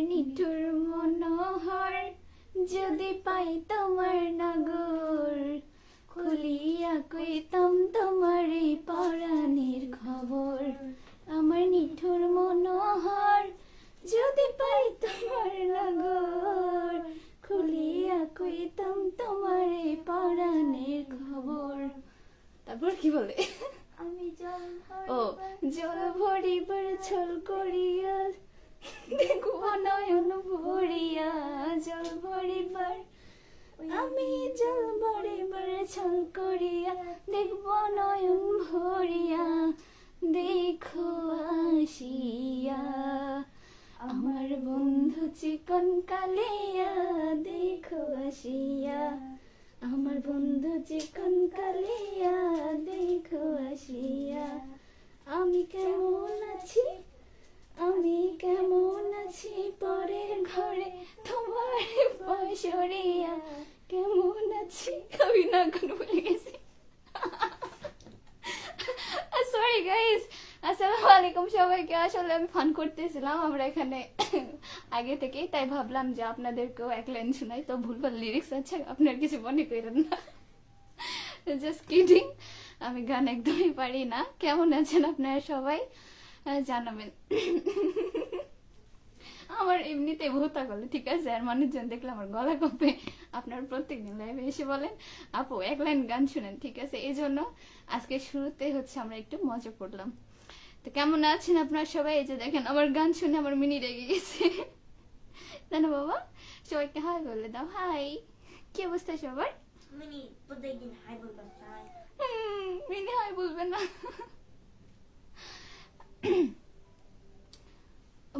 নিঠুর মনোহর যদি পাই তোমার নগর খুলিয়া কইতাম তোমার এই পরাণের খবর আমার নিঠুর মনোহর যদি পাই তোমার নগর খুলিয়া কইতাম তোমার এই পরাণের খবর। তারপর কি বলে আমি জল ও জল ভরিবার ছল করিয়া দেখব নয়ন ভরিয়া জল ভরিবার আমি জল ভরিবার ছল করিয়া দেখব নয়ন ভরিয়া দেখো আসিয়া আমার বন্ধু চিকন কালিয়া দেখো আসিয়া আমার বন্ধু চিকন কালিয়া দেখো আসিয়া আমি কেমন আছি আমি কেমন আছি পরের ঘরে তোমার পয়সরিয়া কেমন আছি আমি না গান ভুলে গেছি সরি গাইস আসসালামু আলাইকুম সবাইকে। আসলে আমি ফান করতেছিলাম আমরা এখানে আগে থেকেই, তাই ভাবলাম যে আপনাদেরকেও এক লাইন শোনাই। তো ভুলভাল লিরিক্স আছে, আপনার কিছু মনে করেন না, জাস্ট কিডিং। আমি গান একদমই পারি না। কেমন আছেন আপনারা সবাই জানাবেন। আমার এমনিতে ভূতা গলে ঠিক আছে, আর মানুষজন দেখলে আমার গলা কপে। আপনারা প্রত্যেকদিন লাইভে এসে বলেন আপু এক লাইন গান শুনেন, ঠিক আছে। এই জন্য আজকে শুরুতে হচ্ছে আমরা একটু মজা করলাম। তো কেমন আছেন আপনারা সবাই? এই যে দেখেন আমার গান শুনে আমার মিনি রেগে গেছে, তাই না বাবা? সবাইকে হাই বলে দাও, হাই। কি অবস্থা সবার? মিনি প্রত্যেকদিন হাই বলবেন তাই মিনি হাই বলবে না।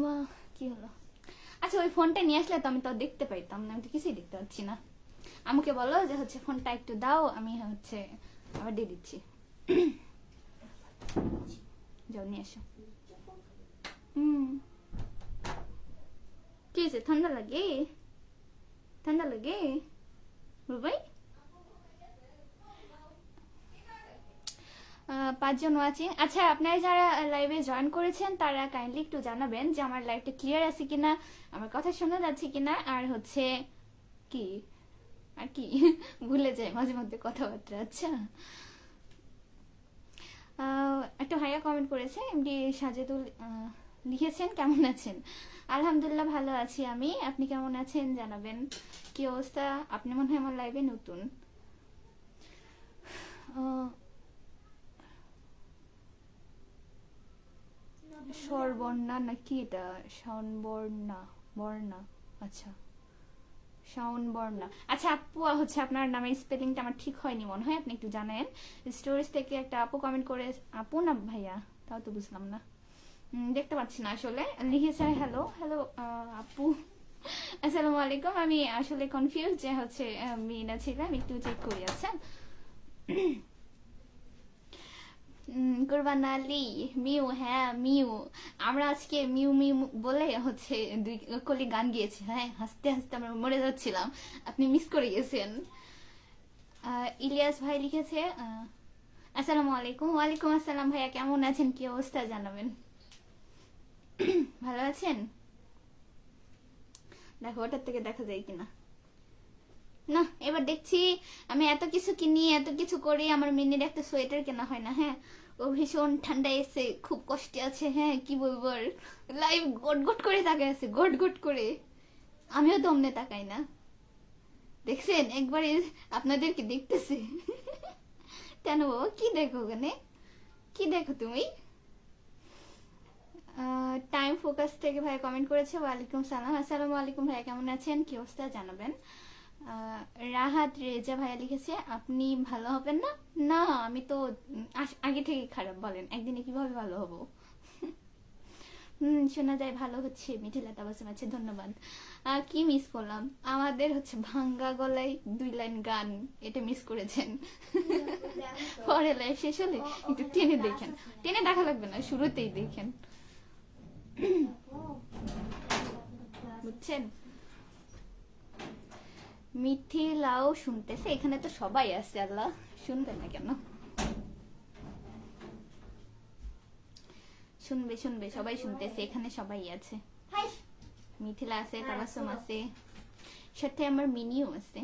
মা কি হলো? আচ্ছা ওই ফোনটা নিয়ে আসলে তো আমি তো দেখতে পাইতাম না, আমি তো কিছুই দেখতে পাচ্ছি না। আমাকে বলো যে হচ্ছে ফোনটা একটু দাও, আমি হচ্ছে আবার দিয়ে দিচ্ছি। যাও নিয়ে এসো। কি হয়েছে? ঠান্ডা লাগে? ঠান্ডা লাগে বাবাই? 5 জন ওয়াচিং। আচ্ছা আপনারা যারা লাইভে জয়েন করেছেন তারা কাইন্ডলি একটু জানাবেন যে আমার লাইভটা ক্লিয়ার আছে কিনা, আমার কথা শোনা যাচ্ছে কিনা, আর হচ্ছে কি আর কি ভুলে যায় মাঝে মধ্যে কথাবার্তা। আচ্ছা একটা ভাইয়া কমেন্ট করেছে, এমডি সাজেদুল লিখেছেন কেমন আছেন? আলহামদুলিল্লাহ ভালো আছি আমি, আপনি কেমন আছেন জানাবেন। কি অবস্থা? আপনি মনে হয় আমার লাইভে নতুন। স্বরবর্ণা নাকি এটা? শাওনবর্ণা বর্ণা, আচ্ছা শাওনবর্ণা। আচ্ছা আপু হচ্ছে আপনার নামের স্পেলিংটা আমার ঠিক হয়নি মনে হয়, আপনি একটু জানেন। স্টোরিজ থেকে একটা আপু কমেন্ট করে, আপু না ভাইয়া তাও তো বুঝলাম না, দেখতে পাচ্ছি না আসলে। লিখেছে হ্যালো হ্যালো আপু আসসালামু আলাইকুম। আমি আসলে কনফিউজ যে হচ্ছে মিনা ছিলাম, একটু চেক করি। আচ্ছা কুরবান আলী মিউ, হ্যাঁ মিউ। আমরা আজকে মিউ মিউ বলে হচ্ছে দুই কলি গান গিয়েছি। হ্যাঁ হাসতে হাসতে আমরা মরে যাচ্ছিলাম, আপনি মিস করে গেছেন। ইলিয়াস ভাই লিখেছে আসসালামু আলাইকুম। ওয়ালাইকুম আসসালাম ভাইয়া, কেমন আছেন? কি অবস্থা জানাবেন। ভালো আছেন? দেখো ওটার থেকে দেখা যায় কিনা। না এবার দেখছি আমি এত কিছু কিনি এত কিছু করি, আমার মিনির একটা সোয়েটার কেনা হয় না। হ্যাঁ ও ভীষণ ঠান্ডা এসে খুব কষ্টে আছে। হ্যাঁ কি বলবো আর, লাইভ গট গট করে তাকায় আছে, গট গট করে। আমিও তো অমনে তাকাই না, দেখছেন একবার আপনাদেরকে দেখতেছে। কেন বাবা কি দেখো ওখানে, কি দেখো তুমি? টাইম ফোকাস থেকে ভাই কমেন্ট করেছে, ওয়ালাইকুম সালাম। আসসালামু আলাইকুম ভাইয়া, কেমন আছেন? কি অবস্থা জানাবেন। রাহাত রেজা ভাইয়া লিখেছে আপনি ভালো হবেন না? না আমি তো আগে থেকে খারাপ, বলেন একদিনে কিভাবে ভালো হব? শোনা যায় ভালো হচ্ছে, মিঠিলা তাবাসুম আছে, ধন্যবাদ। কি মিস করলাম? আমাদের হচ্ছে ভাঙ্গা গলায় 2 লাইন গান, এটা মিস করেছেন। পরে লাইভ শেষ হলে একটু টেনে দেখেন, টেনে দেখা লাগবে না, শুরুতেই দেখেন, বুঝছেন। মিথিলাও শুনতেছে, এখানে তো সবাই আছে, আল্লাহ শুনবে না কেন? শুনবে শুনবে, সবাই শুনতেছে, এখানে সবাই আছে। মিথিলা আছে, হ্যাঁ, তাবাসসুম পুরো। আছে, সাথে আমার মিনিও আছে।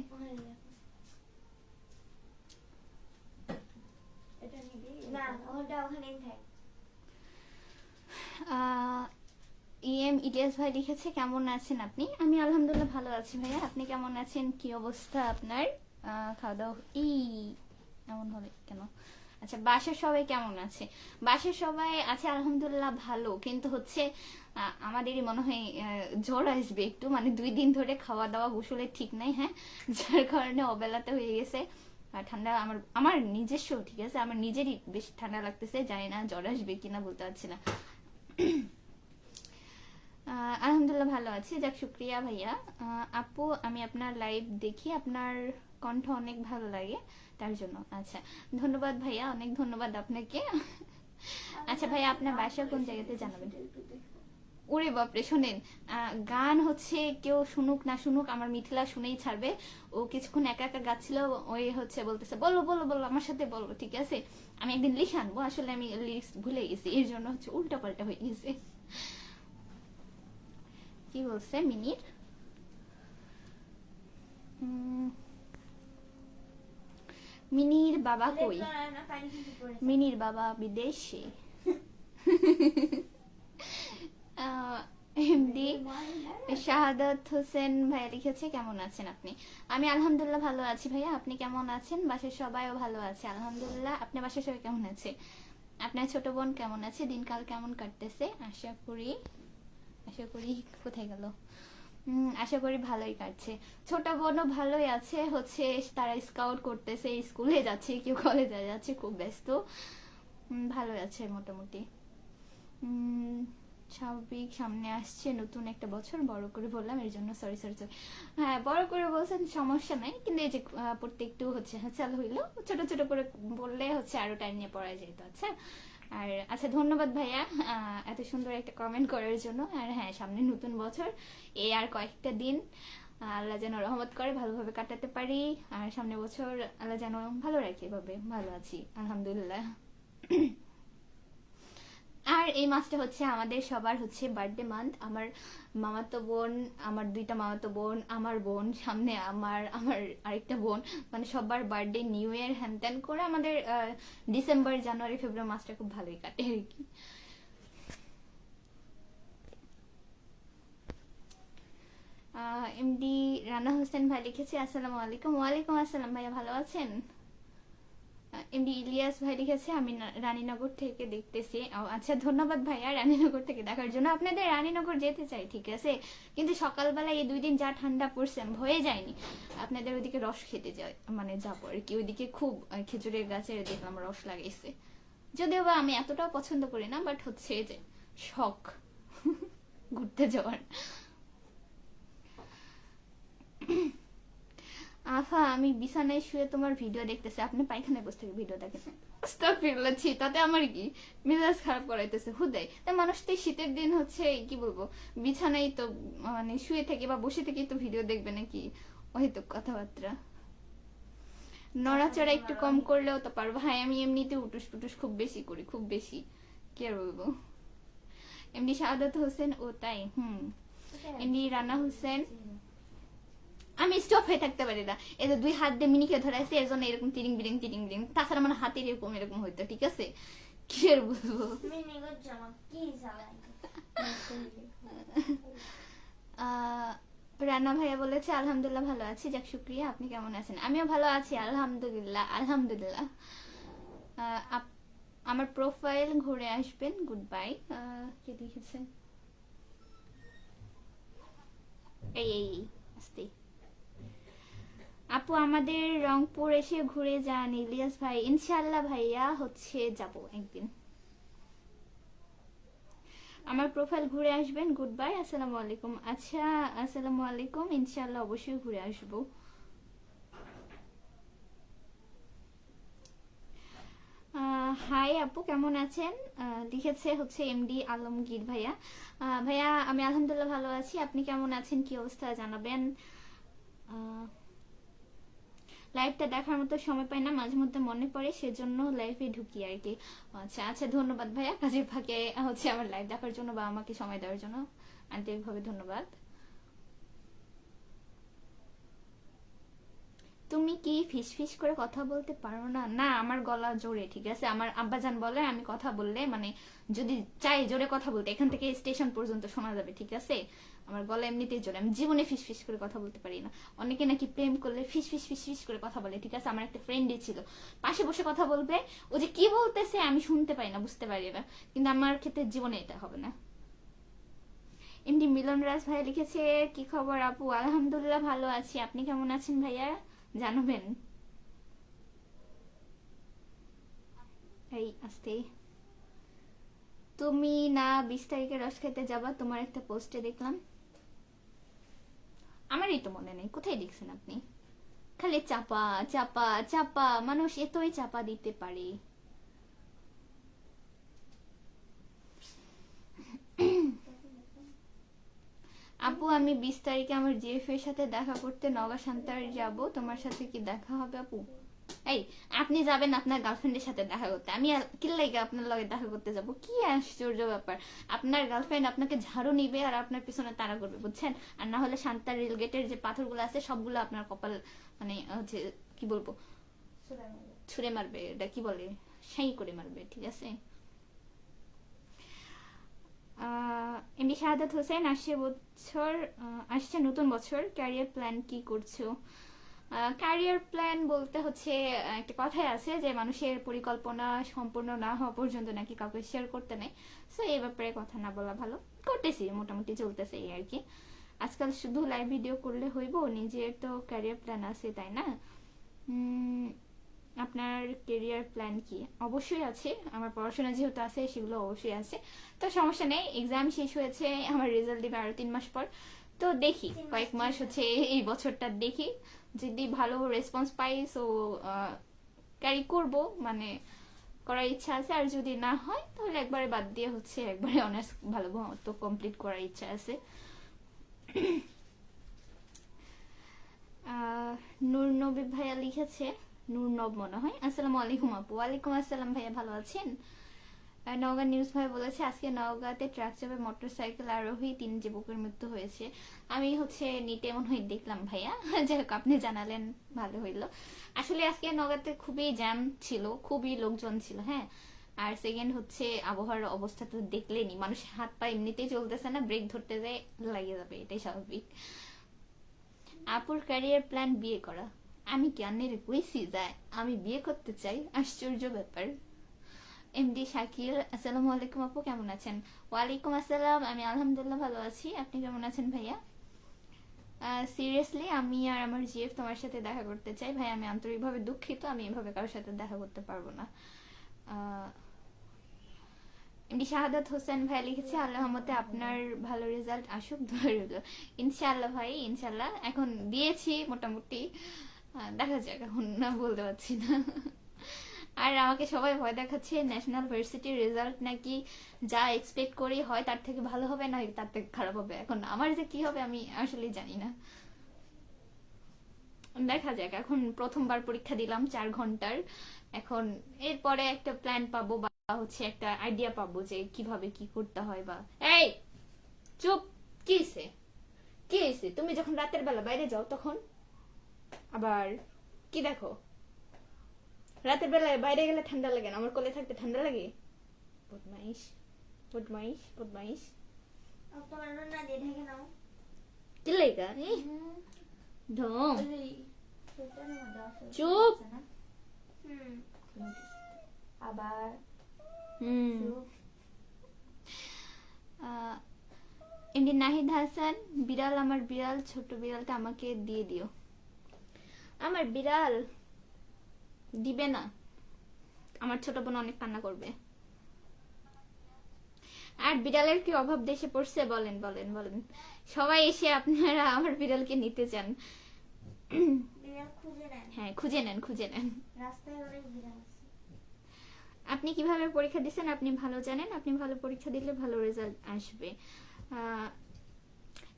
এটা নিবি? না ওটা ওখানেই থাক। ইলিয়াস ভাই লিখেছে কেমন আছেন আপনি? আমি আলহামদুলিল্লাহ ভালো আছি ভাইয়া, আপনি কেমন আছেন? কি অবস্থা আপনার? খাওয়া দাওয়া এমন হবে কেন? আচ্ছা, বাসার সবাই কেমন আছে? বাসার সবাই আছে আলহামদুলিল্লাহ ভালো, কিন্তু হচ্ছে আমাদেরই মনে হয় জ্বর আসবে একটু, মানে 2 দিন ধরে খাওয়া দাওয়া গোসলের ঠিক নাই, হ্যাঁ, যার কারণে অবেলাতে হয়ে গেছে। আর ঠান্ডা আমার আমার নিজস্ব, ঠিক আছে, আমার নিজেরই বেশি ঠান্ডা লাগতেছে, জানি না জ্বর আসবে কিনা, বলতে পারছি না। আলহামদুলিল্লাহ ভালো আছি, যাক শুক্রিয়া ভাইয়া। আপু আমি আপনার লাইভ দেখি, আপনার কণ্ঠ অনেক ভালো লাগে তার জন্য। আচ্ছা, ধন্যবাদ ভাইয়া, অনেক ধন্যবাদ আপনাকে। আচ্ছা ভাইয়া, আপনার বাসা কোন জায়গাতে জানাবেন? ওরে বাপরে, শোনেন, গান হচ্ছে কেউ শুনুক না শুনুক, আমার মিথিলা শুনেই ছাড়বে। ও কিছুক্ষণ একা একা গাচ্ছিল, ওই হচ্ছে বলতেছে বলো বলো বলো আমার সাথে বলো, ঠিক আছে? আমি একদিন লিখে আনবো, আসলে আমি লিরিক্স ভুলে গেছি, এর জন্য হচ্ছে উল্টা পাল্টা হয়ে গেছে। কি বলছে মিনির? মিনির বাবা কই? মিনির বাবা বিদেশে। এমডি শাহাদাত হোসেন ভাইয়া লিখেছে কেমন আছেন আপনি? আমি আলহামদুলিল্লাহ ভালো আছি ভাইয়া, আপনি কেমন আছেন? বাসার সবাইও ভালো আছে আলহামদুলিল্লাহ। আপনার বাসার সবাই কেমন আছে? আপনার ছোট বোন কেমন আছে? দিনকাল কেমন কাটতেছে? আশা করি কোথায় গেল? আশা করি ভালোই কাটছে। ছোট বোনও ভালোই আছে, হচ্ছে তারা স্কাউট করতেছে, স্কুলে যাচ্ছে, কেউ কলেজে যাচ্ছে, খুব ব্যস্ত। ভালোই আছে মোটামুটি। স্বাভাবিক, সামনে আসছে নতুন একটা বছর, বড় করে বললাম এর জন্য সরি। হ্যাঁ, বড় করে বলছেন সমস্যা নাই, কিন্তু এই যে পড়তে একটু হচ্ছে চালু হইলো, ছোট ছোট করে বললে হচ্ছে আরো টাইম নিয়ে পড়া যেত। আচ্ছা, আর আচ্ছা ধন্যবাদ ভাইয়া এত সুন্দর একটা কমেন্ট করার জন্য। আর হ্যাঁ, সামনে নতুন বছর, এই আর কয়েকটা দিন, আল্লাহ যেন রহমত করে ভালোভাবে কাটাতে পারি, আর সামনে বছর আল্লাহ যেন ভালো রাখে, এভাবে ভালো আছি আলহামদুলিল্লাহ। আর এই মাসটা হচ্ছে আমাদের সবার হচ্ছে বার্থডে মান্থ। আমার মামাতো বোন, আমার 2টা মামাতো বোন, আমার বোন, সামনে আমার আমার আরেকটা বোন, মানে সবার বার্থডে, নিউ ইয়ার, হ্যান ত্যান করে আমাদের ডিসেম্বর, জানুয়ারি, ফেব্রুয়ারি মাসটা খুব ভালোই কাটে আর কি। এমডি রানা হোসেন ভাই লিখেছে আসসালামু আলাইকুম। ওয়ালাইকুম আসসালাম ভাইয়া, ভালো আছেন? এমডি ইলিয়াস ভাই লিখেছে আমি রানীনগর থেকে দেখতেছি। আচ্ছা, ধন্যবাদ ভাইয়া রানীনগর থেকে দেখার জন্য। আপনাদের রানীনগর যেতে চাই, ঠিক আছে, কিন্তু সকালবেলা এই 2 দিন যা ঠান্ডা পড়ছে হয়ে যায়নি। আপনাদের ওইদিকে রস খেতে যায়, মানে যাবো আর কি, ওইদিকে খুব খেজুরের গাছের দেখলাম রস লাগাইছে, যদিও বা আমি এতটাও পছন্দ করি না, বাট হচ্ছে যে শখ ঘুরতে যাওয়ার। আফা আমি বিছানায় শুয়ে তোমার ভিডিও দেখতেছি, আপনি পায়খানায় বসে থেকে ভিডিও দেখেন? ফিরলাচ্ছি, তাতে আমার কি? মেজাজ খারাপ করাইতেছে হুদাই। তা মানুষ তো শীতের দিন হচ্ছে কি বলবো, বিছানায় তো মানে শুয়ে থেকে বা বসে থেকে তো ভিডিও দেখবে নাকি? হয়তো কথাবার্তা নড়াচড়া একটু কম করলেও তো পারবো। হ্যাঁ, আমি এমনিতে উটুস পুটুস খুব বেশি করি, খুব বেশি, কি আর বলবো। এমনি শাহাদাত হোসেন, ও তাই, এমনি রানা হোসেন। আমি স্টপ হয়ে থাকতে পারি না, এই যে 2 হাত দিয়ে মিনিকে ধরাইছে, এর জন্য এরকম তিরিং বিরিং, তাছাড়া মানে হাতের এরকম হইতো, ঠিক আছে, কি আর বলবো। রানা ভাইয়া বলেছে আলহামদুলিল্লাহ ভালো আছি, যাক শুক্রিয়া। আপনি কেমন আছেন? আমিও ভালো আছি আলহামদুলিল্লাহ। আমার প্রোফাইল ঘুরে আসবেন, গুড বাই। কে লিখেছেন? এই আস্তে। আপু আমাদের রংপুর এসে ঘুরে যান ইলিয়াস ভাই। ইনশাআল্লাহ ভাইয়া, হচ্ছে যাব একদিন। আমার প্রোফাইল ঘুরে আসবেন, গুড বাই, আসসালামু আলাইকুম। আচ্ছা, আসসালামু আলাইকুম, ইনশাআল্লাহ অবশ্যই ঘুরে আসবো। হাই আপু, কেমন আছেন? লিখেছে হচ্ছে এমডি আলমগীর ভাইয়া। ভাইয়া আমি আলহামদুলিল্লাহ ভালো আছি, আপনি কেমন আছেন? কি অবস্থা জানাবেন। লাইভটা দেখার মতো সময় পাই না, মাঝে মধ্যে মনে পড়ে, সেজন্য লাইভে ঢুকি আর কি। আচ্ছা, ধন্যবাদ ভাইয়া কাজের ফাঁকে হচ্ছে আমার লাইভ দেখার জন্য বা আমাকে সময় দেওয়ার জন্য, আন্তরিকভাবে ধন্যবাদ। তুমি কি ফিস ফিস করে কথা বলতে পারো না? না, আমার গলা জোরে, ঠিক আছে। আমার আব্বাজান বলে আমি কথা বললে মানে যদি চাই জোরে কথা বলতে এখান থেকে স্টেশন পর্যন্ত শোনা যাবে, ঠিক আছে। আমার গলা এমনিতেই জোরে, আমি জীবনে ফিস ফিস করে কথা বলতে পারি না। অনেকে নাকি প্রেম করলে ফিস ফিস ফিস ফিস করে কথা বলে, ঠিক আছে। আমার একটা ফ্রেন্ডই ছিল, পাশে বসে কথা বলবে, ও যে কি বলতেছে আমি শুনতে পাই না, বুঝতে পারি না, কিন্তু আমার ক্ষেত্রে জীবনে এটা হবে না। এমডি মিলন রাজ ভাই লিখেছে, কি খবর আপু? আলহামদুলিল্লাহ ভালো আছি, আপনি কেমন আছেন ভাইয়া? জানাবেন। এই আস্তে। তুমি না 20 তারিখে রস খেতে যাবা, তোমার একটা পোস্টে দেখলাম। আমারই তো মনে নেই, কোথায় দেখছেন আপনি? খালি চাপা চাপা চাপা, মানুষ এতই চাপা দিতে পারে। আপু আমি 20 তারিখে আমার জিএফ এর সাথে দেখা করতে নওগাঁ সান্তার যাব, তোমার সাথে কি দেখা হবে আপু? এই, আপনি যাবেন আপনার গার্লফ্রেন্ডের সাথে দেখা করতে, আমি কিল্লাইকে আপনার লগে দেখা করতে যাব? কি আশ্চর্য ব্যাপার। আপনার গার্লফ্রেন্ড আপনাকে ঝাড়ু নিবে আর আপনার পিছনে তাড়া করবে, বুঝছেন। আর না হলে শান্তার রেল গেটের যে পাথরগুলো আছে সবগুলো আপনার কপাল মানে হচ্ছে কি বলবো, ছুঁড়ে মারবে, এটা কি বলে, সাই করে মারবে, ঠিক আছে। এমডি শাহাদাত হোসেন, আসছে নতুন বছর, ক্যারিয়ার প্ল্যান কি করছো? ক্যারিয়ার প্ল্যান বলতে হচ্ছে একটা কথাই আছে যে মানুষের পরিকল্পনা সম্পূর্ণ না হওয়া পর্যন্ত নাকি কাউকে শেয়ার করতে নেই। সো এই ব্যাপারে কথা না বলা ভালো। করতেছি, মোটামুটি চলতেছে এই আর কি। আজকাল শুধু লাইভ ভিডিও করলে হইব, নিজের তো ক্যারিয়ার প্ল্যান আছে, তাই না? আপনার কেরিয়ার প্ল্যান কি? অবশ্যই আছে, আমার পড়াশোনা যেহেতু আছে সেগুলো অবশ্যই আছে। তো সমস্যা নেই, এক্সাম শেষ হয়েছে, আমার রেজাল্ট দিবে আরো 3 মাস পর। তো দেখি কয়েক মাস হচ্ছে এই বছরটা দেখি, যদি ভালো রেসপন্স পাই সো ক্যারি করব, মানে করার ইচ্ছা আছে। আর যদি না হয় তাহলে একবারে বাদ দিয়ে হচ্ছে একবারে অনার্স ভালো মতো কমপ্লিট করার ইচ্ছা আছে। নূর নবী ভাইয়া লিখেছে, নূর নব মনে হয়, আসসালামু আলাইকুম আপু। ওয়ালাইকুম আসসালাম ভাইয়া, ভালো আছেন? নওগাঁ নিউজ ভাই বলেছে আজকে নওগাঁতে ট্রাক চাপে মোটরসাইকেল আরোহী 3 যুবকের মৃত্যু হয়েছে। আমি হচ্ছে নিটে মনে হয় দেখলাম ভাইয়া। যাই হোক, আপনি জানালেন ভালো হইলো। আসলে আজকে নওগাঁতে খুবই জ্যাম ছিল, খুবই লোকজন ছিল, হ্যাঁ। আর সেকেন্ড হচ্ছে আবহাওয়ার অবস্থা তো দেখলেনি, মানুষের হাত পা এমনিতেই চলতেছে না, ব্রেক ধরতে যায় লাগিয়ে যাবে, এটাই স্বাভাবিক। আপুর ক্যারিয়ার প্ল্যান বিয়ে করা। আমি কি আন্নের কইছি যায় আমি বিয়ে করতে চাই? আশ্চর্য ব্যাপার। এমডি শাকিল, আসসালামু আলাইকুম আপু, কেমন আছেন? ওয়ালাইকুম আসসালাম, আমি আলহামদুলিল্লাহ ভালো আছি, আপনি কেমন আছেন ভাইয়া? সিরিয়াসলি আমি আর আমার জিএফ তোমার সাথে দেখা করতে চাই ভাই, আমি আন্তরিকভাবে দুঃখিত, আমি এভাবে কারোর সাথে দেখা করতে পারবো না। এমডি শাহাদাত হোসেন ভাই লিখেছে, আল্লাহ রহমতে আপনার ভালো রেজাল্ট আসুক, দোয়া রইল। ইনশাআল্লাহ ভাই, ইনশাআল্লাহ। এখন দিয়েছি মোটামুটি, দেখা যাক, এখন না বলতে পারছি না। আর আমাকে সবাই ভয় দেখাচ্ছে, ন্যাশনাল ভার্সিটির রেজাল্ট নাকি যা এক্সপেক্ট করি হয় তার থেকে ভালো হবে না তার থেকে খারাপ হবে। এখন আমার যে কি হবে আমি আসলে জানি না, দেখা যাক। এখন প্রথমবার পরীক্ষা দিলাম 4 ঘন্টার, এখন এরপরে একটা প্ল্যান পাবো বা হচ্ছে একটা আইডিয়া পাবো যে কিভাবে কি করতে হয়। বা এই চুপ, কি হয়েছে কি হয়েছে? তুমি যখন রাতের বেলা বাইরে যাও তখন আবার কি দেখো? রাতের বেলায় বাইরে গেলে ঠান্ডা লাগে না, আমার কোলে থাকতে ঠান্ডা লাগে? বদমাইশ বদমাইশ বদমাইশ। তোমার না দিয়ে ঢেকে নাও। কি লেগা ঢং? চুপ। আবার এমডি নাহিদ হাসান, বিড়াল, আমার বিড়াল, ছোট বিড়ালটা আমাকে দিয়ে দিও। আমার বিড়াল দিবে না, আমার ছোট বোন অনেক কান্না করবে। আর বিড়ালের কি অভাব দেশে পড়ছে? বলেন বলেন বলেন, সবাই এসে আপনারা আমার বিড়ালকে নিতে চান। বিড়াল খুঁজে নেন। হ্যাঁ, খুঁজে নেন, খুঁজে নেন। রাস্তায় অনেক বিড়াল আছে। আপনি কিভাবে পরীক্ষা দিচ্ছেন আপনি ভালো জানেন, আপনি ভালো পরীক্ষা দিলে ভালো রেজাল্ট আসবে।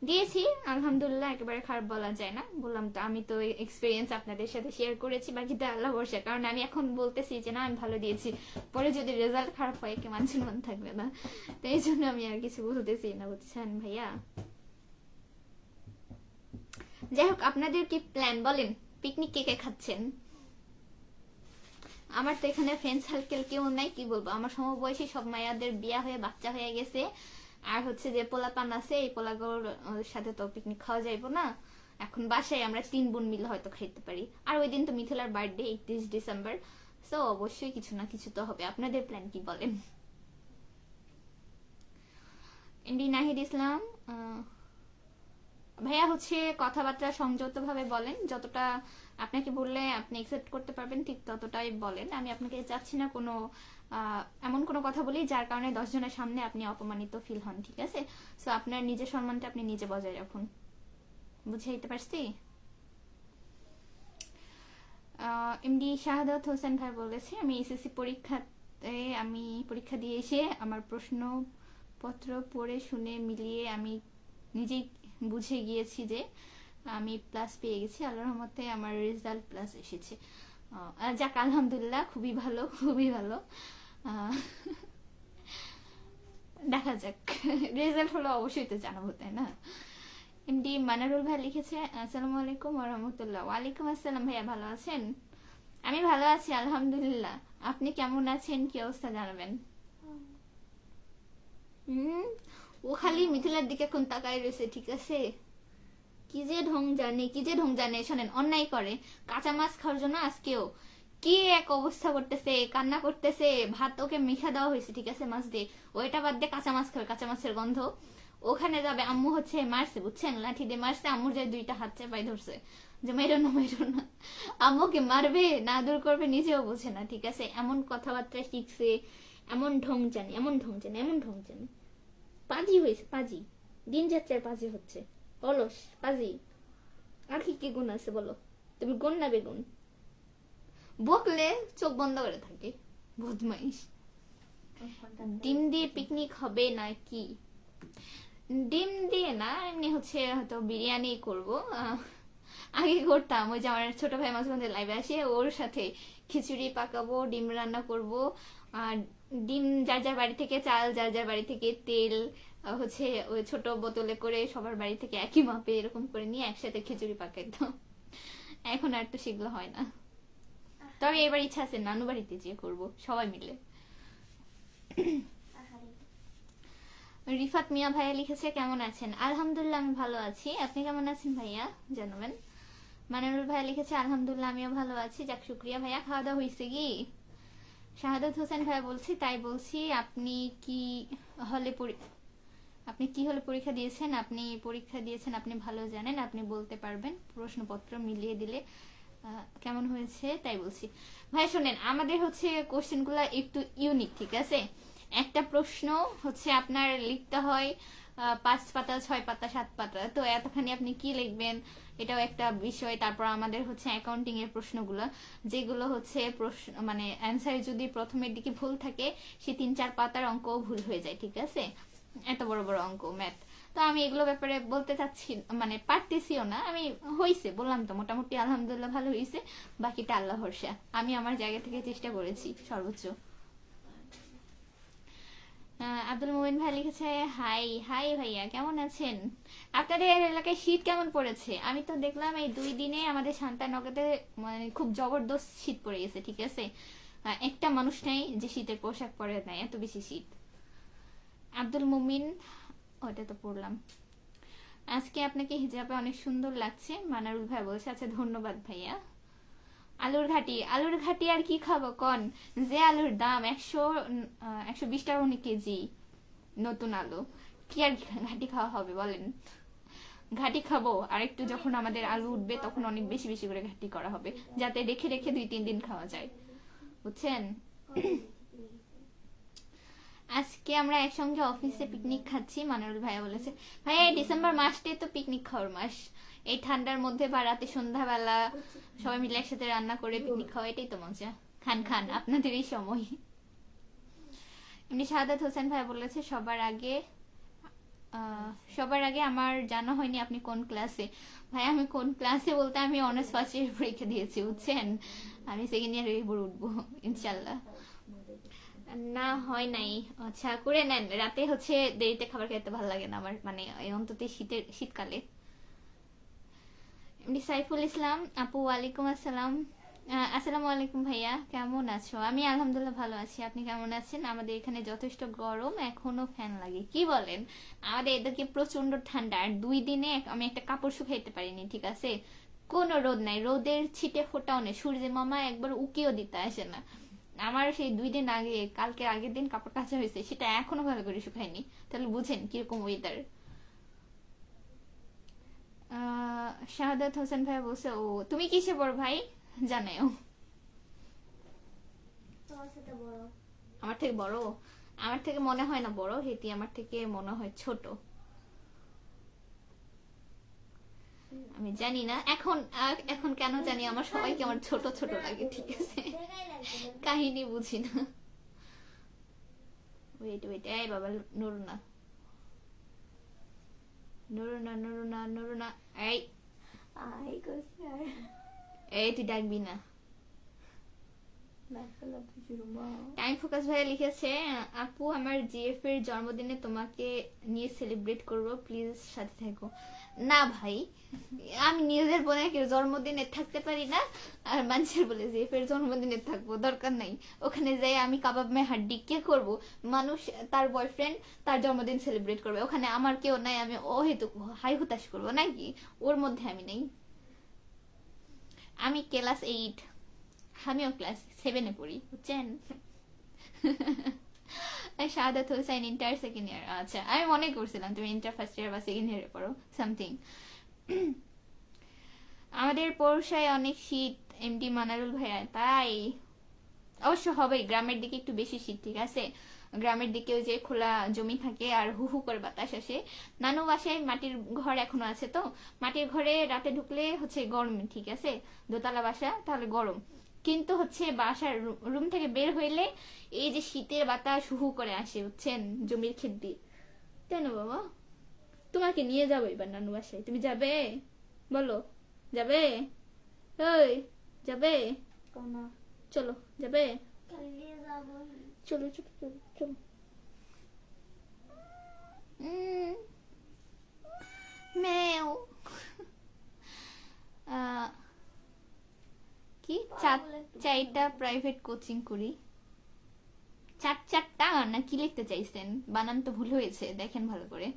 দিয়েছি আলহামদুলিল্লাহ, একেবারে খারাপ বলা যায় না। বললাম তো, আমি তো এক্সপিরিয়েন্স আপনাদের সাথে শেয়ার করেছি, বাকিটা আল্লাহ ভরসা। কারণ আমি এখন বলতেছি যে না আমি ভালো দিয়েছি, পরে যদি রেজাল্ট খারাপ হয় কে মান সম্মান থাকবে না, তো এই জন্য আমি আর কিছু বলতেছি না, বুঝছেন ভাইয়া। যাই হোক, আপনাদের কি প্ল্যান বলেন, পিকনিক কে কে খাচ্ছেন? আমার তো এখানে ফ্রেন্ড সার্কেল কেউ নাই, কি বলবো, আমার সমবয়সী সব মায়াদের বিয়া হয়ে বাচ্চা হয়ে গেছে। আর হচ্ছে যে পোলাপান আছে, এই পোলাগোর সাথে তো পিকনিক খাওয়া যাইবো না। এখন বাসায় আমরা 3 বোন মিলে হয়তো খাইতে পারি। আর ওই দিন তো মিথিলার বার্থডে 31 ডিসেম্বর, সো অবশ্যই কিছু না কিছু তো হবে। আপনাদের প্ল্যান কি বলেন? এমডি নাহিদ ইসলাম, ভাইয়া হচ্ছে কথাবার্তা সংযতভাবে বলেন, যতটা আপনাকে বললে আপনি একসেপ্ট করতে পারবেন ঠিক ততটাই বলেন। আমি আপনাকে চাচ্ছি না কোনো এমন কোনো কথা বলি যার কারণে 10 জনের সামনে আপনি অপমানিত ফিল হন, ঠিক আছে? সো আপনার নিজের সম্মানটা আপনি নিজে বজায় রাখুন, বুঝাইতে পারছি? এমডি শাহাদাত হোসেন ভাই বলেছে, আমি এসএসসি পরীক্ষাতে আমি পরীক্ষা দিয়ে এসে আমার প্রশ্নপত্র পড়ে শুনে মিলিয়ে আমি নিজেই বুঝে গিয়েছি যে আমি প্লাস পেয়ে গেছি। আল্লাহর রহমতে আমার রেজাল্ট প্লাস এসেছে। যাক, আলহামদুলিল্লাহ, খুবই ভালো, খুবই ভালো। দেখা যাক, রেজাল্ট হলো অবশ্যই তো জানাবো, তাই না? এমডি মানারুল ভাই লিখেছে, আসসালামু আলাইকুম ওয়া রাহমাতুল্লাহ। ওয়ালাইকুম আসসালাম ভাইয়া, ভালো আছেন? আমি ভালো আছি আলহামদুলিল্লাহ। আপনি কেমন আছেন, কি অবস্থা জানাবেন? ও খালি মিথিলার দিকে এখন তাকায় রয়েছে, ঠিক আছে? কি যে ঢং জানে, কি যে ঢং জানে। শোনেন, অন্যায় করে কাঁচা মাছ খাওয়ার জন্য আজকেও কি এক অবস্থা করতেছে, কান্না করতেছে। ভাত ওকে মিখা দেওয়া হয়েছে, ঠিক আছে, মাছ দিয়ে। ওইটা বাদ দিয়ে কাঁচা মাছ খাবে, কাঁচা মাছের গন্ধ। ওখানে যাবে, আম্মু হচ্ছে মারছে, বুঝছেন, লাঠি দিয়ে মারছে। আম্মুর যে 2টা হাত চেপাই ধরছে যে মেরো না, মেরো না। আম্মুকে মারবে না দূর করবে, নিজেও বোঝে না, ঠিক আছে? এমন কথাবার্তা শিখছে, এমন ঢং জানে, এমন ঢং জানে, এমন ঢং জানে। পাজি হয়েছে, পাজি। দিন যাচ্ছে আর পাজি হচ্ছে, অলস পাজি। আর কি কি গুণ আছে বলো? তুমি গুণ না বেগুন? বকলে চোখ বন্ধ করে থাকে, বদমাইশ। ডিম দিয়ে পিকনিক হবে নাকি? ডিম দিয়ে না, এমনি হচ্ছে হয়তো বিরিয়ানি করব। আগে করতাম, ওই যে আমার ছোট ভাই মাঝে মাঝে লাইভে আসে, ওর সাথে খিচুড়ি পাকাবো, ডিম রান্না করব। আর ডিম যার যার বাড়ি থেকে চাল, যার যার বাড়ি থেকে তেল, হচ্ছে ওই ছোট বোতলে করে সবার বাড়ি থেকে একই মাপে এরকম করে নিয়ে একসাথে খিচুড়ি পাকাইতাম। এখন আর তো সেগুলো হয় না। তবে এবার ইচ্ছা আছে নানু বাড়িতে যেয়ে করবো সবাই মিলে। রিফাত মিয়া ভাইয়া লিখেছে, কেমন আছেন? আলহামদুলিল্লাহ, আমি ভালো আছি। আপনি কেমন আছেন ভাইয়া জানাবেন। মানারুল ভাইয়া লিখেছে, আলহামদুলিল্লাহ, আমিও ভালো আছি। যাক, শুক্রিয়া ভাইয়া। খাওয়া দাওয়া হয়েছে কি? শাহাদাত হোসেন ভাইয়া বলছি, তাই বলছি, আপনি কি হলে পরীক্ষা দিয়েছেন? আপনি পরীক্ষা দিয়েছেন, আপনি ভালো জানেন, আপনি বলতে পারবেন। প্রশ্নপত্র মিলিয়ে দিলে কেমন হয়েছে তাই বলছি। ভাই শোনেন, আমাদের হচ্ছে কোশ্চেনগুলো একটু ইউনিক, ঠিক আছে? একটা প্রশ্ন হচ্ছে আপনার লিখতে হয় 5 পাতা, 6 পাতা, 7 পাতা। তো এতখানি আপনি কি লিখবেন, এটাও একটা বিষয়। তারপর আমাদের হচ্ছে অ্যাকাউন্টিং এর প্রশ্নগুলো, যেগুলো হচ্ছে প্রশ্ন মানে অ্যান্সার যদি প্রথমের দিকে ভুল থাকে, সে 3-4 পাতার অঙ্কও ভুল হয়ে যায়, ঠিক আছে? এত বড় বড় অঙ্ক, ম্যাথ। তো আমি এগুলো ব্যাপারে বলতে চাচ্ছি, মানে পারতেছিও না আমি। হইছে, বললাম তো, মোটামুটি আলহামদুলিল্লাহ ভালো হয়েছে। বাকিটা আল্লাহ ভরসা। আমি আমার জায়গা থেকে চেষ্টা করেছি সর্বোচ্চ। আব্দুল মোমিন ভাই লিখেছে, হাই হাই ভাইয়া, কেমন আছেন? আপনাদের এলাকায় শীত কেমন পড়েছে? আমি তো দেখলাম এই 2 দিনে আমাদের শান্তানগরে মানে খুব জবরদস্ত শীত পড়ে গেছে, ঠিক আছে? একটা মানুষ নাই যে শীতের পোশাক পরে নাই, এত বেশি শীত। আব্দুল মুমিন, ওটা তো পড়লাম। আজকে আপনাকে হিজাবে অনেক সুন্দর লাগছে, মানারুল ভাই বলছে। আচ্ছা, ধন্যবাদ ভাইয়া। আলুর ঘাটি আর কি খাবো কন? যে আলুর দাম 120 টাকা কেজি, নতুন আলু, কি আর ঘাটি খাওয়া হবে বলেন? ঘাটি খাবো আর একটু যখন আমাদের আলু উঠবে তখন অনেক বেশি বেশি করে ঘাটি করা হবে, যাতে রেখে রেখে 2-3 দিন খাওয়া যায়, বুঝছেন? আজকে আমরা একসঙ্গে অফিসে পিকনিক খাচ্ছি, মানারুল ভাইয়া বলেছে। ভাইয়া, এই ডিসেম্বর মাসটাই তো পিকনিক খাওয়ার মাস। এই ঠান্ডার মধ্যে বা রাতে সন্ধ্যাবেলা সবাই মিলে একসাথে রান্না করে পিকনিক খাওয়া, এটাই তো মজা। খান খান, আপনাদের এই সময়। এমনি শাহাদাত হোসেন ভাই বলেছে, সবার আগে আমার জানা হয়নি আপনি কোন ক্লাসে। ভাই, আমি কোন ক্লাসে বলতে, আমি অনার্স ফার্স্ট ইয়ার পরীক্ষা দিয়েছি, বুঝছেন? আমি সেকেন্ড ইয়ারে এবার উঠবো ইনশাল্লাহ। না, হয় নাই। আচ্ছা, করে নেন। রাতে হচ্ছে দেরিতে খাবার খেতে ভালো লাগে না আমার, মানে অন্তত শীতকালে। সাইফুল ইসলাম আপু, ওয়ালাইকুম আসসালাম। আসসালামু আলাইকুম ভাইয়া, কেমন আছো? আমি আলহামদুলিল্লাহ ভালো আছি, আপনি কেমন আছেন? আমাদের এখানে যথেষ্ট গরম, এখনো ফ্যান লাগে। কি বলেন? আমাদের এদিকে প্রচন্ড ঠান্ডা, আর 2 দিনে আমি একটা কাপড় শুকাইতে পারিনি, ঠিক আছে? কোনো রোদ নাই, রোদের ছিটে ফোটাও নেই, সূর্য মামা একবার উকিও দিতে আসে না। আমার সেই 2 দিন আগে, কালকে আগের দিন কাপড় কাচা হয়েছে, সেটা এখনো ভালো করে শুকায়নি। তাহলে বুঝেন কিরকম ওয়েদার। শাহাদাত হোসেন ভাই বলছে, ও তুমি কিসে বড় ভাই জানাও। তোমার সাথে বড়। আমার থেকে বড়? আমার থেকে মনে হয় না বড়, হেতি আমার থেকে মনে হয় ছোট। আমি জানি না এখন, এখন কেন জানি আমার সবাইকে আমার ছোট ছোট লাগে, ঠিক আছে? দেখাই লাগবে না। কাহিনী বুঝি না। ওয়েট ওয়েট, এই বাবা, নড়ো না, নড়ো না, নড়ো না, নড়ো না। এই আই করছে আর এই তুই ডাকবি না। নাকলা পিছুর মা। টাইম ফোকাস ভাইয়া লিখেছে, আপু আমার জিএফ এর জন্মদিনে তোমাকে নিয়ে সেলিব্রেট করব, প্লিজ সাথে থেকো। না ভাই, আমি নিজের বোনের জন্মদিনে থাকতে পারি না, আর মানুষের বলে জিএফ এর জন্মদিনে থাকবো, দরকার নাই। ওখানে যাই আমি কাবাব মে হাড্ডি কে করব? মানুষ তার বয়ফ্রেন্ড তার জন্মদিন সেলিব্রেট করবে, ওখানে আমার কেউ নাই, আমি অহেতুক হাই হুতাশ করবো নাকি? ওর মধ্যে আমি নেই। আমি ক্লাস 8, আমিও ক্লাস 7-এ পড়ি, বুঝছেন? Shahadat Hossain inter second year. আচ্ছা, আমি মনে করছিলাম তুমি ইন্টার ফার্স্ট ইয়ার বা সেকেন্ড ইয়ারে পড়ো, সামথিং। আমাদের পৌরসায় অনেক শীত, এমডি মানারুল ভাইয়া। তাই অবশ্য হবেই, গ্রামের দিকে একটু বেশি শীত, ঠিক আছে? গ্রামের দিকেও যে খোলা জমি থাকে আর হু হু করে বাতাস আসে। নানু বাসায় মাটির ঘর এখনো আছে, তো মাটির ঘরে রাতে ঢুকলে হচ্ছে গরম, ঠিক আছে? দোতলা বাসা, তাহলে গরম। কিন্তু হচ্ছে বাসার রুম থেকে বের হইলে এই যে শীতের বাতাস হু হু করে আসে, বুঝছেন, জমির ক্ষেত দিয়ে। কেন বাবা, তোমাকে নিয়ে যাবো এবার নানু বাসায়, তুমি যাবে? বলো, যাবে? ওই, যাবে? কোনা চলো, যাবে? কালি যাব। চলো চলো চলো চলো। মেও। কি 4টা প্রাইভেট কোচিং করি? 4টা না, কি লিখতে চাইছেন? বানান তো ভুল হয়েছে, দেখেন ভালো করে।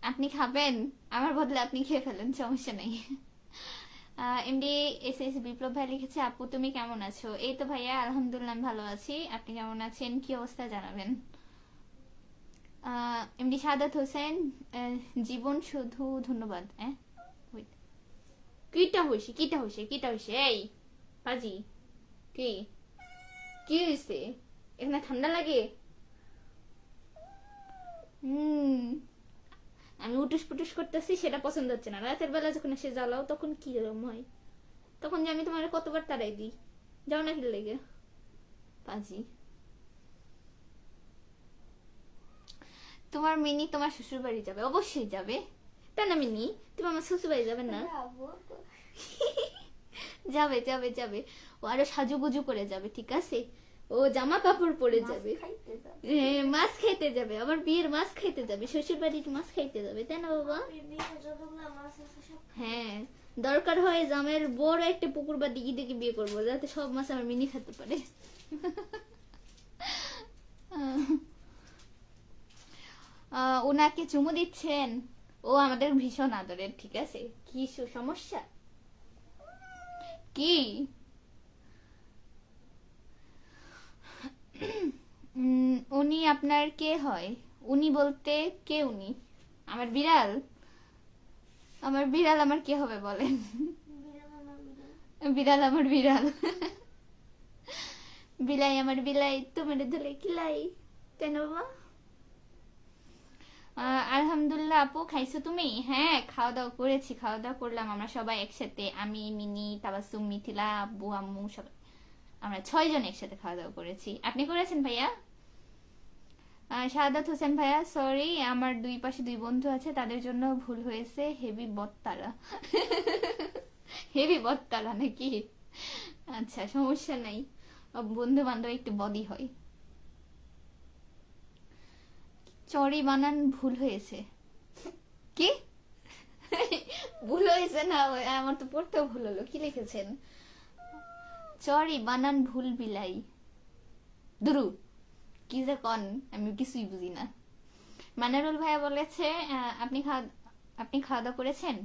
আপনি খাবেন, আমার বদলে আপনি খেয়ে ফেলেন, সমস্যা নেই। এমডি এস এস বিপ্লব ভাই লিখেছে, আপু তুমি কেমন আছো? এই তো ভাইয়া আলহামদুলিল্লাহ আমি ভালো আছি, আপনি কেমন আছেন? কি অবস্থা জানাবেন। এমডি সাদাত হোসেন, জীবন শুধু ধন্যবাদ। wait, কিটা হইছে, কিটা হইছে, কিটা হইছে? এই পাজি, কি কি হইছে? এখানে ঠান্ডা লাগে? আমি উটুস পুটুস করতেছি, সেটা পছন্দ হচ্ছে না। রাতের বেলা যখন এসে জ্বালাও, তখন কি রকম হয়? তখন যে আমি তোমার কতবার তাড়াই দিই, যাও না কি লেগে পাজি। তোমার মিনি তোমার শ্বশুর বাড়ি যাবে? অবশ্যই যাবে। তা না মিনি, তুমি আমার শ্বশুর বাড়ি যাবে না? যাবে যাবে যাবে, ও আরো সাজুগুজু করে যাবে, ঠিক আছে? ও জামা কাপড় পরে যাবে, মাছ খাইতে যাবে, আবার বিয়ের মাছ খাইতে যাবে, শ্বশুর বাড়ির মাছ খাইতে যাবে, তাই না বাবা? হ্যাঁ, দরকার হয় জামের বড় একটা পুকুর বা দিঘি দিঘি বিয়ে করবো, যাতে সব মাছ আমার মিনি খেতে পারে। ওনাকে চুমু দিচ্ছেন? ও আমাদের ভীষণ আদরের, ঠিক আছে? কি সমস্যা কি? উনি আপনার কে হয়? উনি বলতে কে উনি? আমার বিড়াল? আমার বিড়াল আমার কে হবে বলেন? বিড়াল আমার বিড়াল। বিলাই আমার বিলাই, তোমার ধুলে কিলাই, তাই না বাবা? আলহামদুলিল্লাহ। আপু খাইছো তুমি? হ্যাঁ, খাওয়া দাওয়া করেছি, খাওয়া দাওয়া করলাম আমরা সবাই একসাথে, আমি, মিনি, তাবাসসুম, মিথিলা, আব্বু, আম্মু, সবাই আমরা 6 জন একসাথে খাওয়া দাওয়া করেছি। আপনি করেছেন ভাইয়া? শাহাদাত হোসেন ভাইয়া, সরি, আমার 2 পাশে 2 বন্ধু আছে, তাদের জন্য ভুল হয়েছে, হেভি বত্তারা। হেভি বত্তারা নাকি? আচ্ছা, সমস্যা নাই, বন্ধু বান্ধব একটু বদি হয়। চরি বানান ভুল হয়েছে? কি ভুল হয়েছে না, আমার তো পড়তেও ভুল হলো। কি লিখেছেন? সরি, বানান ভুল বিলাই। দুরু, কি যে কন, আমি কিছুই বুঝি না। মানারুল ভাইয়া বলেছে আপনি খাওয়া দাওয়া করেছেন?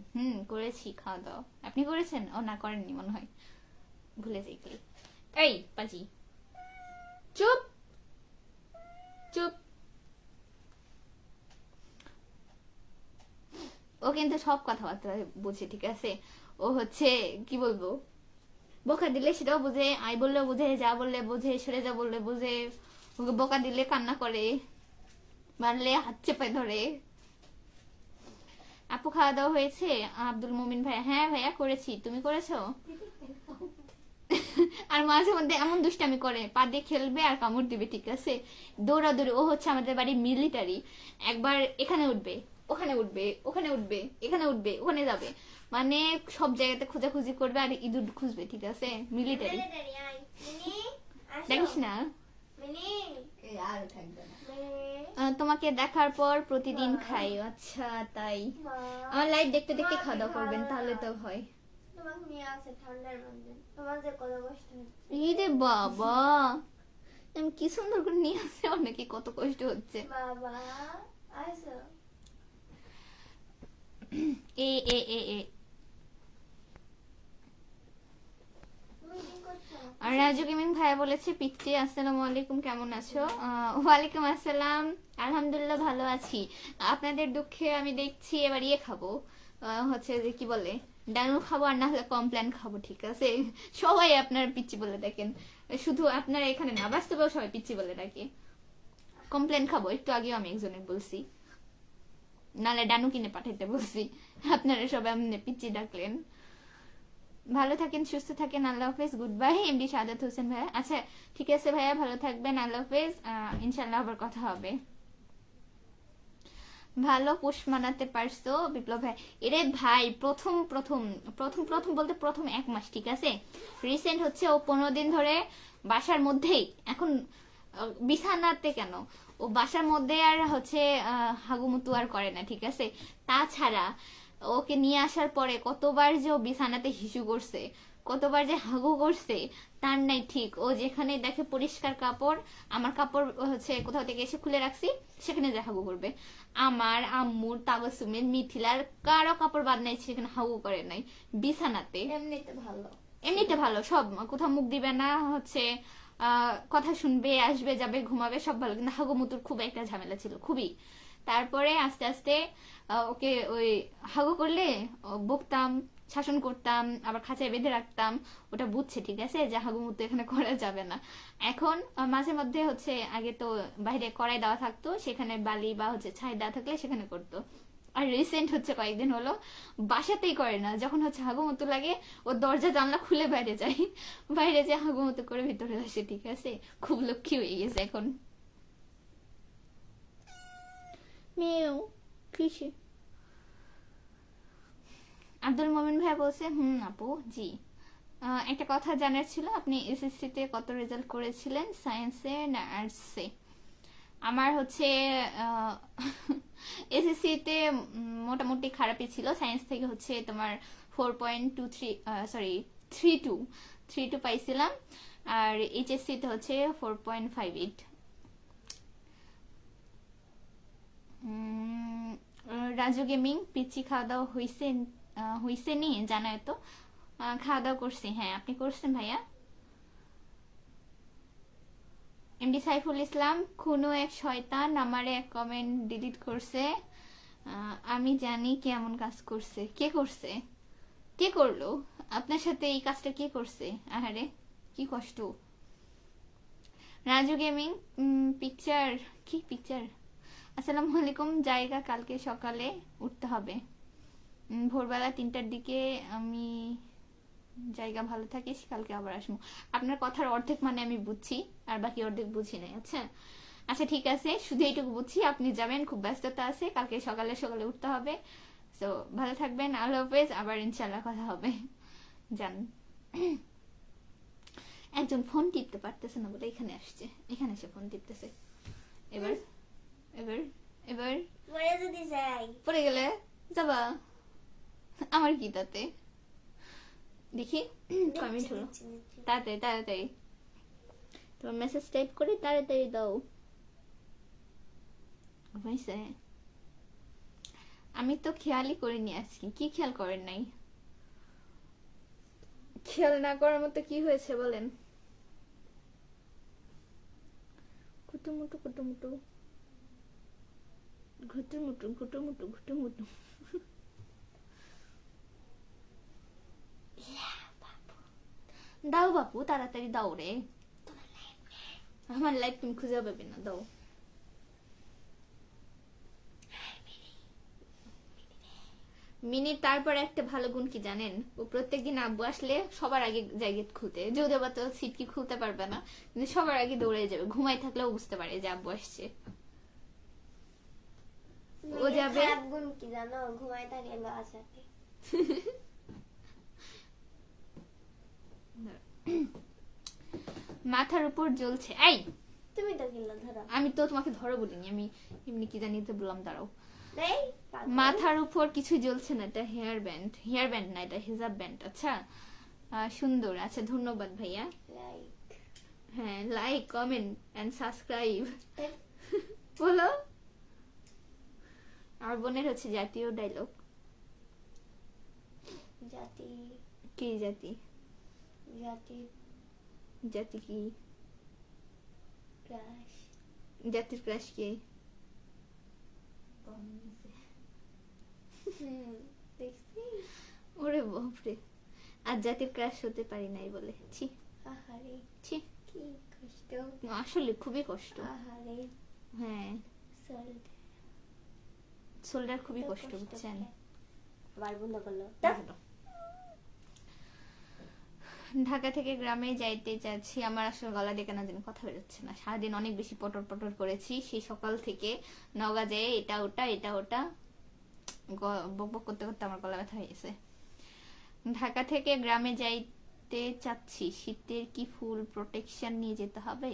করেছি খাওয়া দাওয়া। আপনি করেছেন? ও না, করেননি মনে হয়, ভুলে যাই কি। এই পাজি, চুপ চুপ। ও কিন্তু সব কথাবার্তা বুঝে, ঠিক আছে? ও হচ্ছে কি বলবো, বকা দিলে সেটাও বুঝে, আই বললেও বুঝে, যা বললে বুঝে, সরে যা বললে বুঝে। ওকে বকা দিলে কান্না করে, মারলে হাত চেপে ধরে। আপু খাওয়া দাওয়া হয়েছে? আব্দুল মুমিন ভাইয়া, হ্যাঁ ভাইয়া করেছি। তুমি করেছো? আর মাঝে মধ্যে এমন দুষ্টামি করে, পা দিয়ে খেলবে আর কামড় দিবে, ঠিক আছে? দৌড়াদৌড়ি, ও হচ্ছে আমাদের বাড়ির মিলিটারি। একবার এখানে উঠবে, ওখানে উঠবে, ওখানে উঠবে, এখানে উঠবে, ওখানে যাবে, মানে সব জায়গাতে খোঁজাখুঁজি করবে আর ইঁদুর খুঁজবে, ঠিক আছে? মিলিটারি। দেখিস না? আর থাকবে না। তোমাকে দেখার পর প্রতিদিন খাই। আচ্ছা তাই? আমার লাইভ দেখতে দেখতে খাওয়া দাওয়া করবেন, তাহলে তো হয়। তোমাকে নিয়ে আসে ঠান্ডার মধ্যে, তোমার যে কত কষ্ট হচ্ছে। ইরে বাবা, আমি কি সুন্দর করে নিয়ে আসে, অনেকে কত কষ্ট হচ্ছে। বাবা আসো। এ এ এ এ তুমি কি করছো? আর রাজু গেমিং ভাইয়া বলেছে পিচ্চি, আসসালামু আলাইকুম, কেমন আছো? ওয়ালাইকুম আসসালাম, আলহামদুলিল্লাহ ভালো আছি। আপনাদের দুঃখে আমি দেখছি এবার ইয়ে খাবো, হচ্ছে যে কি বলে, ডানু খাবো, আর না হলে কমপ্ল্যান খাবো, ঠিক আছে? সবাই আপনার পিচ্চি বলে দেখেন, শুধু আপনারা এখানে না, বাস্তবেও সবাই পিচ্চি বলে ডাকে। কমপ্লেন খাবো, একটু আগেও আমি একজনের বলছি, নালে ডানু কিনে পাঠাইতে বলছি, আপনারা সবাই এমনি পিচ্চি ডাকলেন। ভালো থাকেন, সুস্থ থাকেন, আল্লাহ হাফেজ, good bye. MD Sadat Hossain ভাইয়া, আচ্ছা ঠিক আছে ভাইয়া, ভালো থাকবেন, আল্লাহ হাফেজ, ইনশাল্লাহ আবার কথা হবে। ভালো পোষ মানাতে পারছো বিপ্লব ভাই। এরে ভাই, প্রথম প্রথম প্রথম প্রথম বলতে প্রথম 1 মাস, ঠিক আছে? রিসেন্ট হচ্ছে ও 15 দিন ধরে বাসার মধ্যেই, এখন বিছানাতে কেন, ও বাসার মধ্যে আর হচ্ছে হাগুমুতু আর করে না, ঠিক আছে? তাছাড়া ওকে নিয়ে আসার পরে কতবার যে ও বিছানাতে হিসু করছে, কতবার যে হাগু করছে, তার নাই ঠিক। ও যেখানে দেখে পরিষ্কার কাপড়, আমার কাপড় হচ্ছে কোথাও থেকে এসে খুলে রাখছি, সেখানে যে হাগু করবে। আমার আম্মুর, তাবাসুমের, মিথিলার কারো কাপড় বাদ নাই সেখানে হাগু করে নাই, বিছানাতে। এমনিতে ভালো। এমনিতে ভালো, সব কোথাও মুখ দিবে না, হচ্ছে কথা শুনবে, আসবে যাবে, ঘুমাবে, সব ভালো। কিন্তু হাগুমুতুর খুব একটা ঝামেলা ছিল, খুবই। তারপরে আস্তে আস্তে ওকে ওই হাগু করলে বকতাম, শাসন করতাম, আবার খাঁচায় বেঁধে রাখতাম। ওটা বুঝছে, ঠিক আছে, যে হাগুমুতু এখানে করা যাবে না। এখন মাঝে মধ্যে হচ্ছে, আগে তো বাইরে কড়াই দেওয়া থাকতো, সেখানে বালি বা হচ্ছে ছাই দেওয়া থাকলে সেখানে করতো। আর রিসেন্ট হচ্ছে কয়েকদিন হলো বাসাতেই করে না, যখন হচ্ছে হাগুমতো লাগে ও দরজা জানলা খুলে বাইরে যায়, বাইরে যে হাগুমতো করে ভিতরে আসে, ঠিক আছে? খুব লক্ষ্মী হয়ে গেছে এখন। মেয়েও কিসে? আব্দুল মোমিন ভাই বলছে আপু জি, একটা কথা জানার ছিল, আপনি এসএসসি তে কত রেজাল্ট করেছিলেন, সায়েন্সে না আর্টসে? আমার হচ্ছে এসএসসি তে মোটামুটি খারাপই ছিল, সায়েন্স থেকে হচ্ছে তোমার 4.23, সরি 3.2 পাইছিলাম, আর এইচএসসি তে হচ্ছে 4.58। রাজু গেমিং, পিচি খাওয়া দাওয়া হইছে নি জানায় তো? খাওয়া দাওয়া করছি, হ্যাঁ আপনি করছেন ভাইয়া? এমডি সাইফুল ইসলাম, খুনো এক শয়তান, আমারে এক কমেন্ট ডিলিট করছে, আমি জানি কে এমন কাজ করছে। কে করছে? কে করলো আপনার সাথে এই কাজটা? কে করছে? আহারে কি কষ্ট। রাজু গেমিং, পিকচার কি পিকচার? আসসালামু আলাইকুম, জায়গা কালকে সকালে উঠতে হবে, ভোরবেলা 3টার দিকে। আমি জায়গা ভালো থাকিস, কালকে আবার আসবো। আপনার কথার অর্ধেক মানে আমি বুঝছি, আর বাকি অর্ধেক বুঝি নাই। আচ্ছা আচ্ছা ঠিক আছে, শুধু এইটুকু বুঝছি, আপনি যাবেন, খুব ব্যস্ততা আছে, কালকে সকালে সকালে উঠতে হবে। তো ভালো থাকবেন, আল্লাহ হাফেজ, আবার ইনশাল্লাহ কথা হবে। যান। একজন ফোন টিপতে পারতেছে না বলে এখানে আসছে, এখানে এসে ফোন টিপতেছে। এবার এবার এবার পরে যদি যাই পড়ে গেলে যাবা? আমার কি তাতে? দেখি কমেন্ট হলো, নিচ্ছি। তাড়াতাড়ি তাড়াতাড়ি তোমার মেসেজ টাইপ করে তাড়াতাড়ি দাও। হয়েছে? আমি তো খেয়ালই করিনি আজকে। কি খেয়াল করেন নাই? খেয়াল না করার মতো কি হয়েছে বলেন? কুটুমুটু কুটুমুটু ঘুটুমুটু ঘুটুমুটু ঘুটুমুটু। দাও বাপু, তাড়াতাড়ি দাও রে। আমার লাইফ তুমি খুঁজে পাবে না, দাও। মিনিট তারপর একটা ভালো গুণ কি জানেন? ও প্রত্যেকদিন আব্বু আসলে সবার আগে যায় গেট খুলতে। যদিও বা তো সিট কি খুলতে পারবে না, কিন্তু সবার আগে দৌড়ে যাবে। ঘুমাই থাকলেও বুঝতে পারে যে আব্বু আসছে। ও যাবে, খারাপ গুণ কি জানো? ঘুমাই থাকলে গা চাটে। মাথার উপর জ্বলছে। এই তুমি তো কিনলো ধরো। আমি তো তোমাকে ধরো বলিনি, আমি এমনি কি জানি তো বললাম, দাঁড়াও। এই পাগল। মাথার উপর কিছু জ্বলছে না, এটা হেয়ার ব্যান্ড। হেয়ার ব্যান্ড না, এটা হিজাব ব্যান্ড। আচ্ছা সুন্দর। আচ্ছা ধন্যবাদ ভাইয়া। লাইক হ্যাঁ, লাইক কমেন্ট এন্ড সাবস্ক্রাইব। বলো। আমার বোনের হচ্ছে জাতীয় ডায়লগ। জাতি কি জাতি? জাতি জাতি কি? ক্রাশ জাতির ক্রাশ কি? দেখছি। ওরে বাপরে, আর জাতির ক্রাশ হতে পারি নাই বলে, ছি আহারে ছি। কি কষ্ট। আসলে খুবই কষ্ট। আহারে হ্যাঁ, সোলডার খুবই কষ্ট, বুঝছেন? আবার বন্ধ করলো। ঢাকা থেকে গ্রামে যাইতে চাচ্ছি। আমার আসলে গলা দিয়ে কেন জানি কথা বেরোচ্ছে না। সারাদিন অনেক বেশি পটর পটর করেছি, সেই সকাল থেকে নওগাঁ যেয়ে এটা ওটা এটা ওটা বক বক করতে করতে আমার গলা ব্যথা হয়ে গেছে। ঢাকা থেকে গ্রামে যাইতে চাচ্ছি। শীতের কি ফুল প্রোটেকশন নিয়ে যেতে হবে?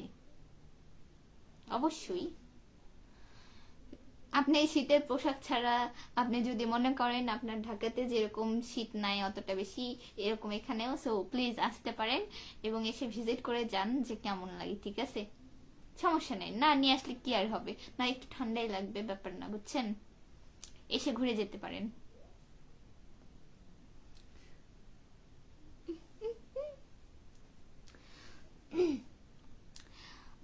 অবশ্যই। আপনি এই শীতের পোশাক ছাড়া আপনি যদি মনে করেন আপনার ঢাকাতে যেরকম শীত নাই অতটা বেশি, এরকম এখানেও, সো প্লিজ আসতে পারেন এবং এসে ভিজিট করে যান যে কেমন লাগে, ঠিক আছে? সমস্যা নেই, না নিয়ে আসলে কি আর হবে, না একটু ঠান্ডাই লাগবে, ব্যাপার না, বুঝছেন? এসে ঘুরে যেতে পারেন।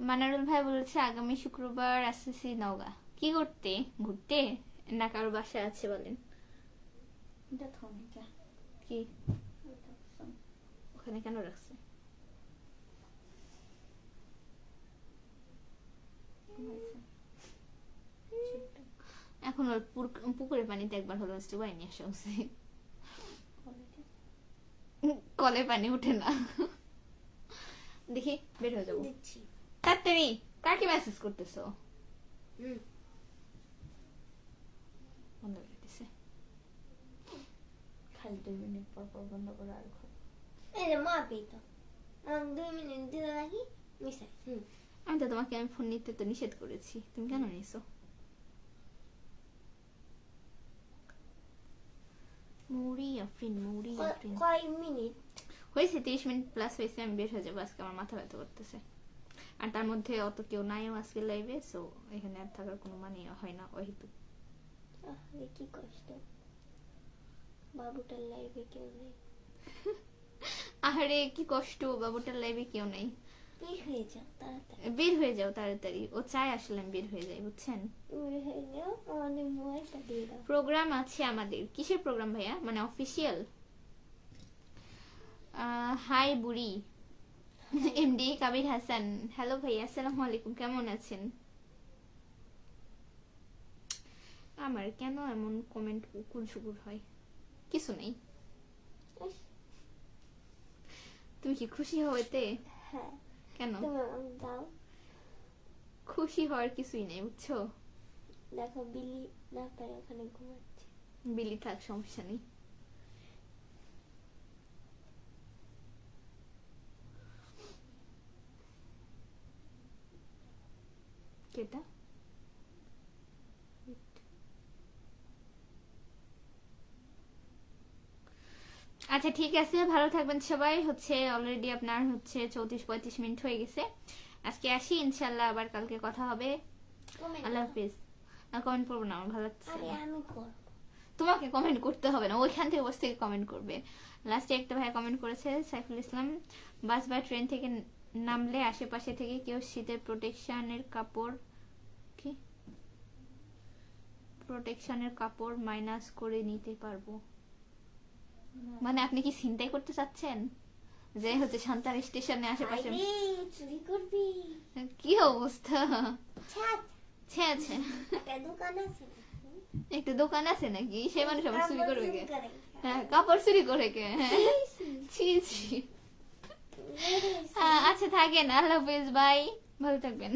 মানারুল ভাই বলেছে আগামী শুক্রবার আসতেছি নওগাঁ। কি করতে? ঘুরতে না কারো বাসায় আছে বলেন? কি ওখানে কেন রাখছে? এখন ওর পুকুরের পানিতে একবার হলো ডুবাই নিয়ে আসা উচিত। কলে পানি উঠে না। দেখি বের হয়ে যাবো দিচ্ছি। তাড়াতাড়ি। কাকে মেসেজ করতেছো? বন্ধ করে দিছে। খালি 2 মিনিট পর পর বন্ধ করে আর এই যে মাপি তো আমার 2 মিনিট দিলে নাকি মিশাই। আমি তো তোমাকে আমি ফোন নিতে তো নিষেধ করেছি, তুমি কেন নিছো? মুড়ি আফরিন মুড়ি আফরিন। কয় মিনিট হয়েছে? 30 মিনিট প্লাস হয়েছে। আমি বের হয়ে যাবো, আজকে আমার মাথা ব্যথা করতেছে। আর তার মধ্যে অত কেউ নাইও আজকে লাইভে, সো এখানে আর থাকার কোনো মানে হয় না ওহেতু। আরে কি কষ্ট, বাবুটার লাইভে কেউ নেই। আহারে কি কষ্ট, বাবুটার লাইভে কেউ নেই। বের হয়ে যাও তাড়াতাড়ি, বের হয়ে যাও তাড়াতাড়ি। ও চাই আসলে আমি বের হয়ে যাই, বুঝছেন? বের হয়ে যাও, আমাদের মোবাইলটা দিয়ে দাও। প্রোগ্রাম আছে আমাদের। কিসের প্রোগ্রাম ভাইয়া? মানে অফিসিয়াল? হাই বুড়ি। এমডি কাবির হাসান, হ্যালো ভাইয়া, আসসালামু আলাইকুম, কেমন আছেন? আমার কেন এমন কমেন্ট কুকুর শুকুর হয়? কিছু নেই। তুমি কি খুশি হও এতে? হ্যাঁ। কেন? তুমি আমাকে দাও। খুশি হওয়ার কিছুই নেই, বুঝছো? দেখো বিলি না পারে ওখানে ঘুমাচ্ছে। বিলি থাক, সমস্যা নেই। কেটা আচ্ছা ঠিক আছে, ভালো থাকবেন সবাই। হচ্ছে অলরেডি আপনার হচ্ছে 34-35 মিনিট হয়ে গেছে। আজকে আসি, ইনশাল্লাহ আবার কালকে কথা হবে। আল্লাহ হাফিজ। আর কমেন্ট করবো না, আমার ভালো লাগছে আরে না। আমি করব। তোমাকে কমেন্ট করতে হবে না, ওইখান থেকে বসে থেকে কমেন্ট করবে। লাস্টে একটা ভাই কমেন্ট করেছে, সাইফুল ইসলাম, বাস বা ট্রেন থেকে নামলে আশেপাশে থেকে কেউ শীতের প্রোটেকশনের কাপড় মাইনাস করে নিতে পারবো। মানে আপনি কি চিন্তাই করতে চাচ্ছেন যে হচ্ছে সান্তার স্টেশনে আশেপাশে আরে চুরি করবি। কি অবস্থা? ছাত ছে আছে, একটা দোকান আছে। একটা দোকান আছে নাকি? সে মানুষ আবার চুরি করবে কে? করে। হ্যাঁ, কাপড় চুরি করে কে? হ্যাঁ, ছি ছি। আচ্ছা থাকেন, আল্লাহ হাফেজ, বাই, ভালো থাকবেন।